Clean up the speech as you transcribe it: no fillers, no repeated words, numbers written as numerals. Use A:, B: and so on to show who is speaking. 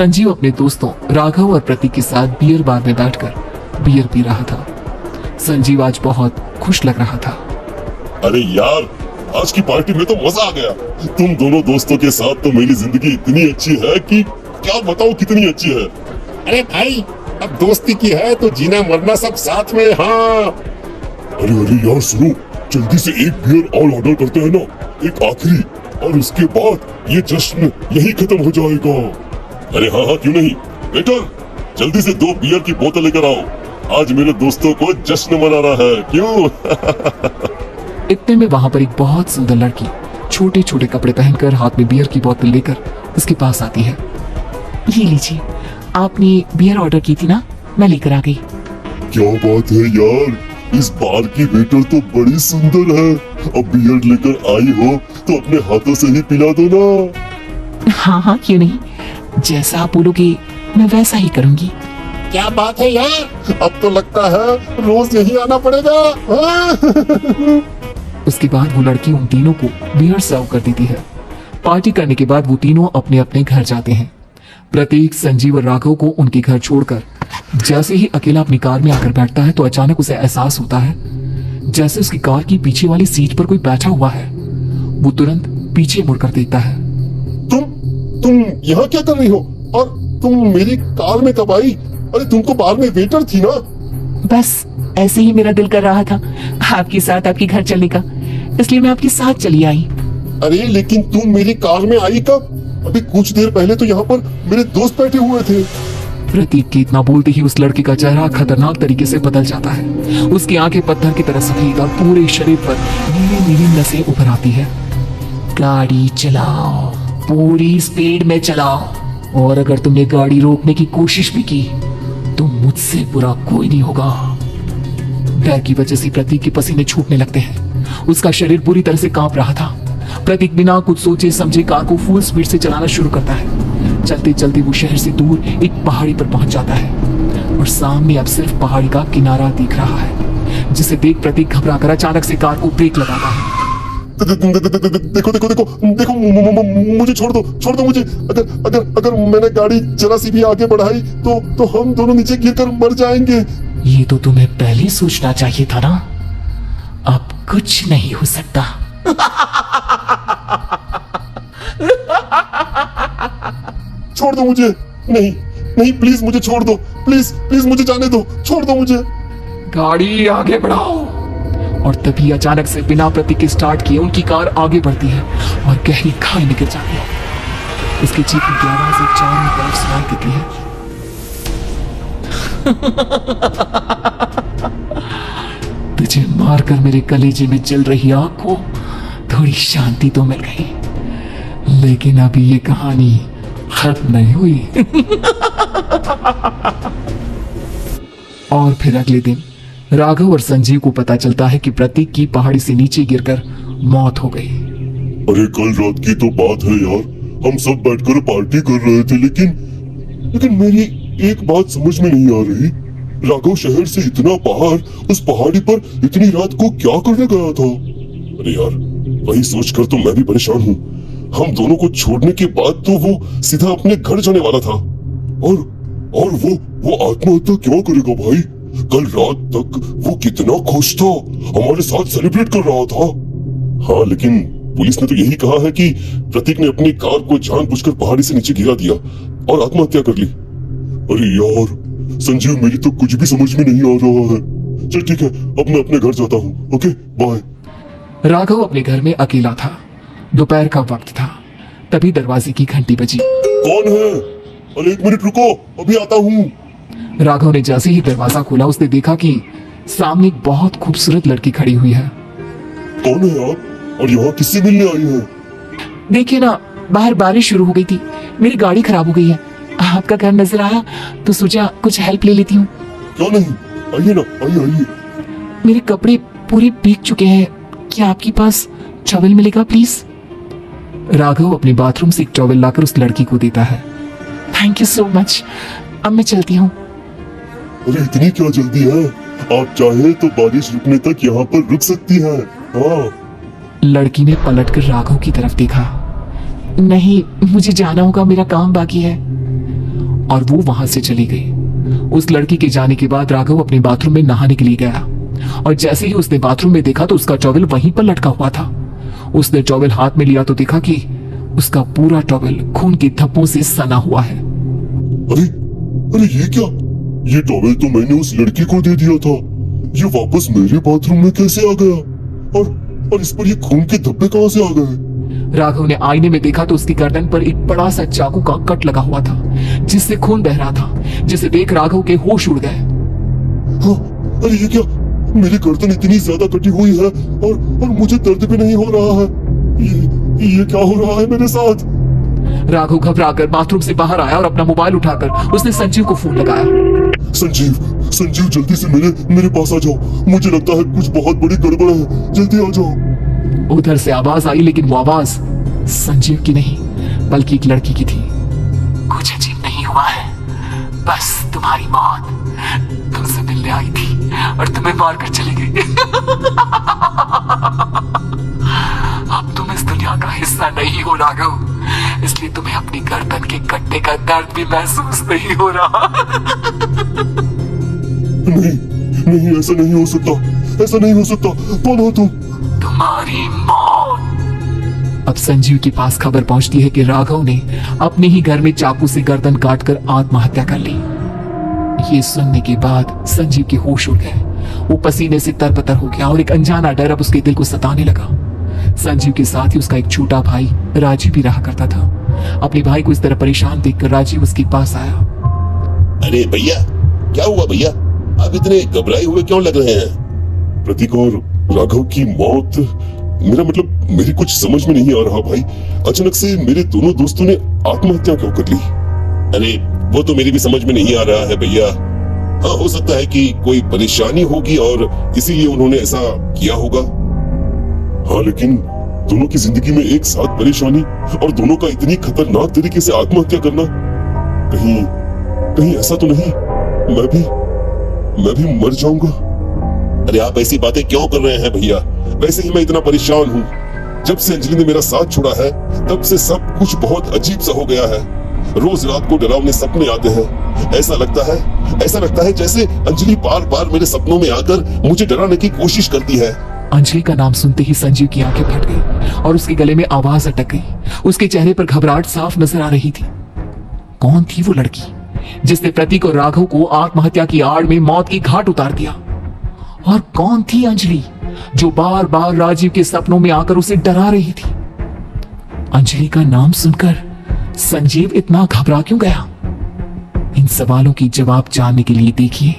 A: संजीव अपने दोस्तों राघव और प्रतीक के साथ बियर बार में बैठकर बियर पी रहा था। संजीव आज बहुत खुश लग रहा था।
B: अरे यार, आज की पार्टी में तो मजा आ गया। तुम दोनों दोस्तों के साथ तो मेरी जिंदगी इतनी अच्छी है कि क्या बताओ कितनी अच्छी है।
C: अरे भाई, अब दोस्ती की है तो जीना मरना सब साथ में। हाँ
B: अरे अरे यार सुनो, जल्दी से एक बियर और ऑर्डर करते हैं ना, एक आखिरी, और उसके बाद ये जश्न यही खत्म हो जाएगा। अरे हाँ हाँ, क्यों नहीं। वेटर, जल्दी से 2 बियर की बोतल लेकर आओ। आज मेरे दोस्तों को जश्न मनाना है, क्यों?
A: इतने में वहां पर एक बहुत सुंदर लड़की छोटे छोटे कपड़े पहनकर हाथ में बियर की बोतल लेकर उसके पास आती है। ये लीजिए, आपने बियर ऑर्डर की थी ना, मैं लेकर आ गई।
B: क्या बात है यार, इस बार की वेटर तो बड़ी सुंदर है। अब बियर लेकर आई हो तो अपने हाथों से ही पिला दो ना।
A: हाँ हाँ, क्यों नहीं, जैसा आप बोलोगे मैं वैसा ही करूंगी।
C: क्या बात है यार, अब तो लगता है रोज यही आना पड़ेगा। हाँ?
A: उसके बाद वो लड़की उन तीनों को बियर सर्व कर देती है। पार्टी करने के बाद वो तीनों अपने अपने घर जाते हैं। प्रतीक, संजीव और राघव को उनके घर छोड़कर जैसे ही अकेला अपनी कार में आकर बैठता है तो अचानक उसे एहसास होता है जैसे उसकी कार की पीछे वाली सीट पर कोई बैठा हुआ है। वो तुरंत पीछे मुड़कर देखता है।
C: तुम यहाँ क्या कर रही हो? और तुम मेरी कार में कब आई? अरे तुम तो बाहर में वेटर थी ना।
A: बस ऐसे ही मेरा दिल कर रहा था आपके साथ आपके घर चलने का, इसलिए मैं आपके साथ चली आई।
C: अरे लेकिन तुम मेरी कार में आई कब? अभी कुछ देर पहले तो यहाँ पर मेरे दोस्त बैठे हुए थे।
A: प्रतीक के इतना बोलते ही उस लड़के का चेहरा खतरनाक तरीके से बदल जाता है। उसकी आंखें पत्थर की तरह सफेद और पूरे शरीर पर नीली नीली नसें उभर आती है। गाड़ी चलाओ, पूरी स्पीड में चलाओ, और अगर तुमने गाड़ी रोकने की कोशिश भी की तो मुझसे बुरा कोई नहीं होगा। डर की वजह से प्रतीक के पसीने छूटने लगते हैं। उसका शरीर पूरी तरह से कांप रहा था। प्रतीक बिना कुछ सोचे समझे कार को फुल स्पीड से चलाना शुरू करता है। चलते चलते वो शहर से दूर एक पहाड़ी पर पहुंच जाता है और सामने अब सिर्फ पहाड़ी का किनारा दिख रहा है, जिसे देख प्रतीक घबराकर अचानक से कार को ब्रेक लगाता है।
C: देखो देखो देखो देखो, मुझे छोड़ दो मुझे। अगर मैंने गाड़ी जरा सी भी आगे बढ़ाई तो हम दोनों नीचे गिरकर मर जाएंगे।
A: ये तो तुम्हें पहले ही सोचना चाहिए था ना। अब कुछ नहीं हो सकता।
C: छोड़ दो मुझे। नहीं नहीं, प्लीज मुझे छोड़ दो। प्लीज मुझे जाने दो, छोड़ दो मुझे।
A: गाड़ी आगे बढ़ाओ। और तभी अचानक से बिना प्रतीक के स्टार्ट किए उनकी कार आगे बढ़ती है और गहरी खाई में गिर जाती है। उसके चीखने की आवाज एक चारों तरफ सुनाई देती है। तुझे मारकर मेरे कलेजे में जल रही आग को थोड़ी शांति तो मिल गई, लेकिन अभी ये कहानी खत्म नहीं हुई। और फिर अगले दिन राघव और संजीव को पता चलता है कि प्रतीक की पहाड़ी से नीचे गिरकर मौत हो गई।
B: अरे कल रात की तो बात है यार, हम सब बैठकर पार्टी कर रहे थे, लेकिन मेरी एक बात समझ में नहीं आ रही। राघव शहर से इतना बाहर उस पहाड़ी पर इतनी रात को क्या करने गया था? अरे यार, वही सोचकर तो मैं भी परेशान हूँ। हम दोनों को छोड़ने के बाद तो वो सीधा अपने घर जाने वाला था, और वो आत्महत्या क्यों करेगा भाई? कल रात तक वो कितना खुश था, हमारे साथ सेलिब्रेट कर रहा था। हाँ, लेकिन पुलिस ने तो यही कहा है कि प्रतीक ने अपनी कार को जानबूझकर पहाड़ी से नीचे गिरा दिया और आत्महत्या कर ली। अरे यार संजीव, मेरी तो कुछ भी समझ में नहीं आ रहा है। चल ठीक है, अब मैं अपने घर जाता हूँ। Okay bye.
A: राघव अपने घर में अकेला था। दोपहर का वक्त था। तभी दरवाजे की घंटी बजी।
B: कौन है? अरे 1 मिनट रुको, अभी आता हूँ।
A: राघव ने जैसे ही दरवाजा खोला उसने देखा कि सामने एक बहुत खूबसूरत लड़की खड़ी हुई है।
B: कौन है आप, और यहाँ किससे मिलने आई हैं?
A: देखिए ना, बाहर बारिश शुरू हो गई थी, मेरी गाड़ी खराब हो गई है। आपका घर नजर आया तो सोचा कुछ हेल्प ले लेती हूँ।
B: क्या नहीं, आइए ना, आइए।
A: मेरे कपड़े पूरे भीग चुके हैं, क्या आपके पास टॉवल मिलेगा प्लीज? राघव अपने बाथरूम से एक टॉवल लाकर उस लड़की को देता है। थैंक यू सो मच, अब मैं चलती हूँ।
B: अरे इतनी क्या जल्दी है? आप चाहे तो बारिश रुकने तक यहाँ पर रुक सकती है। हाँ।
A: लड़की ने पलटकर राघव की तरफ देखा। नहीं, मुझे जाना होगा, मेरा काम बाकी है। और वो वहां से चली गई। उस लड़की के जाने के बाद राघव अपने बाथरूम में नहाने के लिए गया और जैसे ही उसने बाथरूम में देखा तो उसका टॉवेल वहीं पर लटका हुआ था। उसने टॉवेल हाथ में लिया तो देखा कि उसका पूरा टॉवेल खून की धब्बों से सना हुआ है।
B: अरे अरे ये क्या? ये टॉवेल तो मैंने उस लड़की को दे दिया था। ये वापस मेरे बाथरूम में कैसे आ गया? और इस पर ये खून के धब्बे कहां से आ गए?
A: राघव ने आईने में देखा तो उसकी गर्दन पर एक बड़ा सा चाकू का कट लगा हुआ था जिससे खून बह रहा था, जिसे देख राघव के होश उड़ गए।
B: हाँ, अरे ये क्या? मेरी गर्दन इतनी ज्यादा कटी हुई है और मुझे दर्द भी नहीं हो रहा है। ये क्या हो रहा है मेरे साथ?
A: राघव घबराकर बाथरूम से बाहर आया और अपना मोबाइल उठाकर उसने संजीव को फोन लगाया।
B: संजीव जल्दी से मेरे पास आ जाओ। मुझे लगता है कुछ बहुत बड़ी गड़बड़ है, जल्दी आ जाओ।
A: उधर से आवाज आई लेकिन वो आवाज संजीव की नहीं बल्कि एक लड़की की थी। कुछ अजीब नहीं हुआ है, बस तुम्हारी मौत तुमसे मिलने आई थी और तुम्हें मारकर चली गई। अब तुम इस दुनिया का हिस्सा नहीं हो राघव, इसलिए तुम्हें अपनी गर्दन के कट्टे का दर्द भी महसूस नहीं हो रहा।
B: नहीं, ऐसा नहीं हो सकता, ऐसा नहीं हो सकता। कौन हो तुम?
A: तुम्हारी मौत। अब संजीव के पास खबर पहुंचती है कि राघव ने अपने ही घर में चाकू से गर्दन काटकर आत्महत्या कर ली। ये सुनने के बाद संजीव के होश उड़ गए। वो पसीने से तरबतर हो गया और एक अनजाना डर अब उसके दिल को सताने लगा। संजीव के साथ ही उसका एक छोटा भाई राजीव भी रहा करता था। अपने भाई को इस तरह परेशान देखकर राजीव उसके पास आया।
C: अरे भैया, क्या हुआ भैया? आप इतने घबराए हुए क्यों लग रहे हैं?
B: प्रतीक और राघव की मौत, मेरा मतलब मेरी कुछ समझ में नहीं आ रहा भाई। अचानक से मेरे दोनों दोस्तों ने आत्महत्या क्यों कर ली?
C: अरे वो तो मेरी भी समझ में नहीं आ रहा है भैया। हाँ, हो सकता है कि कोई परेशानी होगी और इसीलिए उन्होंने ऐसा किया होगा।
B: हाँ, लेकिन दोनों की जिंदगी में एक साथ परेशानी और दोनों का इतनी खतरनाक तरीके से आत्महत्या करना, कहीं ऐसा तो नहीं मैं भी मर जाऊंगा?
C: अरे आप ऐसी बातें क्यों कर रहे हैं भैया? वैसे ही मैं इतना परेशान हूँ। जब से अंजलि ने मेरा साथ छोड़ा है तब से सब कुछ बहुत अजीब सा हो गया है। रोज रात को डरावने सपने आते हैं। ऐसा लगता है जैसे अंजलि बार बार मेरे सपनों में आकर मुझे डराने की कोशिश करती है।
A: अंजलि का नाम सुनते ही संजीव की आंखें फट गई और उसके गले में आवाज अटक गई। उसके चेहरे पर घबराहट साफ नजर आ रही थी। कौन थी वो लड़की जिसने प्रतीक और राघव को आत्महत्या की आड़ में मौत की घाट उतार दिया? और कौन थी अंजलि जो बार बार राजीव के सपनों में आकर उसे डरा रही थी? अंजलि का नाम सुनकर संजीव इतना घबरा क्यों गया? इन सवालों की जवाब जानने के लिए देखिए